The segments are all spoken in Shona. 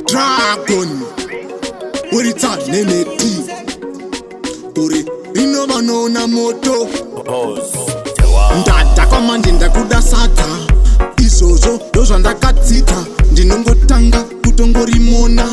Dragon, what it's at, Nhenhe T. Tori, inovanona moto. Ndata kwama ndakuda sata. Izvozvo ndozvandakadzita. Ndinongotanga kutongorimona.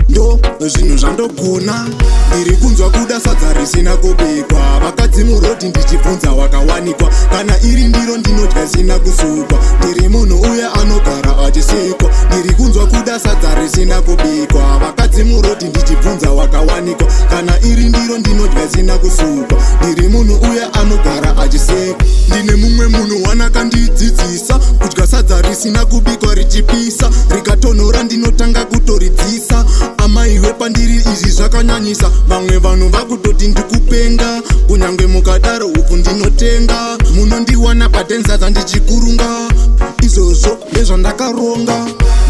Ndo zvinhu zvandogona. Ndiri kunzwa kuda sadza risina kubikwa. Vakadzi murodhi ndichibvunza wakawanikwa. Kana iri ndiro ndinodya zina kusukwa. Ndiri munhu uya anogara achisekwa. Ndiri kunzwa kuda sadza risina kubikwa. Vakadzi murodhi ndichibvunza wakawanikwa. Kana iri ndiro ndinodya zina kusukwa. Ndiri munhu uya anogara achisekwa. Ndine mumwe munhu wanakandidzidzisa kudya sadza risina kubikwa richipisa. Rikatonhora ndinotanga kutoridzisa. Amaiwe pandiri izvi zvakanyanyisa. Vamwe vanhu vakutoti ndikupenga. Kunyange mukadaro uku ndinotenga. Munondiwana patenzaza ndichikurunga. Izvozvo ndezvandakaronga.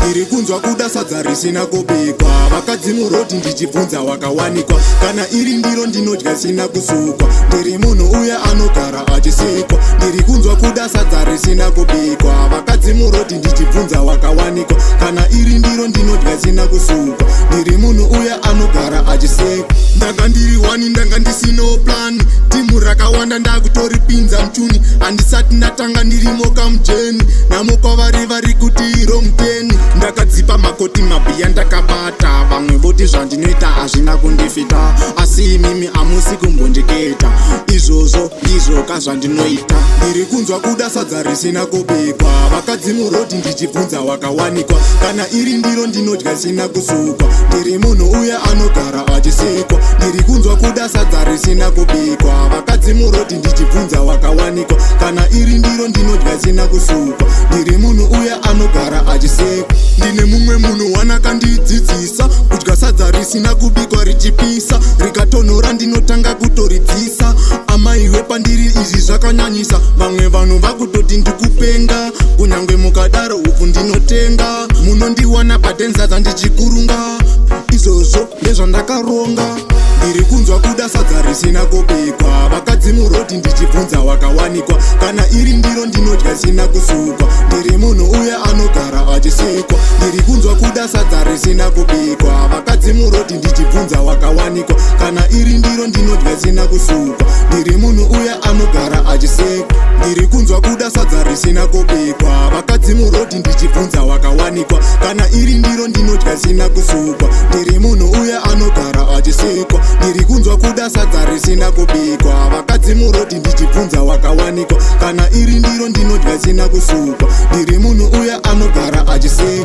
Ndiri kunzwa kuda sadza risina kubikwa. Vakadzi murodhi ndichibvunza wakawanikwa. Kana iri ndiro ndinodya zina kusukwa. Ndiri munhu uya anogara achisekwa. Ndiri kunzwa kuda sadza risina kubikwa. Vakadzi murodhi ndichibvunza wakawanikwa. Kana iri ndiro ndinodya zina kusukwa. Ndiri munhu uya anogara achisekwa. Ndanga ndiri wani ndanga ndisino plan. Timu rakawanda ndakutoripinza mchuni. Handisati ndatanga ndirimo kamujeni. Namo kwavari vari kuti wrong 10. Ndakadzipa makoti mabhiya ndakabata. Vamwe voti zvandinoita hazvina kundifita. Asi mimi hamusi kumbondiketa. Izvozvo ndizvo kazvandinoita. Ndiri kunzwa kuda sadza risina kubikwa. Vakadzi murodhi ndichibvunza wakawanikwa. Kana iri ndiro ndinodya zina kusukwa. Ndiri munhu uya anogara achisekwa. Ndiri kunzwa kuda sadza risina kubikwa. Vakadzi murodhi ndichibvunza wakawanikwa. Kana iri ndiro ndinodya zina kusukwa. Ndiri munhu uya anogara achisekwa. Ndine mumwe munhu wanakandidzidzisa kudya sadza risina kubikwa richipisa. Rikatonhora ndinotanga kutoridzisa. Amaiwe pandiri izvi zvakanyanyisa. Vamwe vanhu vakutoti ndikupenga. Kunyange mukadaro uku ndinotenga. Munondiwana patenzaza ndichikurunga. Izvozvo ndezvandakaronga. Ndiri kunzwa kuda sadza risina kubikwa. Vakadzi murodhi ndichibvunza wakawanikwa. Kana iri ndiro ndinodya zina kusukwa. Ndiri munhu uya anogara achisekwa. Ndiri kunzwa kuda sadza risina kubikwa. Vakadzi murodhi ndichibvunza wakawanikwa. Kana iri ndiro ndinodya zina kusukwa. Ndiri munhu uya anogara achisekwa. Ndiri kunzwa kuda sadza risina kubikwa. Vakadzi murodhi ndichibvunza wakawanikwa. Kana iri ndiro ndinodya zina kusukwa. Ndiri munhu uya anogara achisekwa. Ndiri kunzwa kuda sadza risina kubikwa. Vakadzi murodhi ndichibvunza wakawanikwa. Kana iri ndiro ndinodya zina kusukwa. Ndiri munhu uya anogara achisekwa.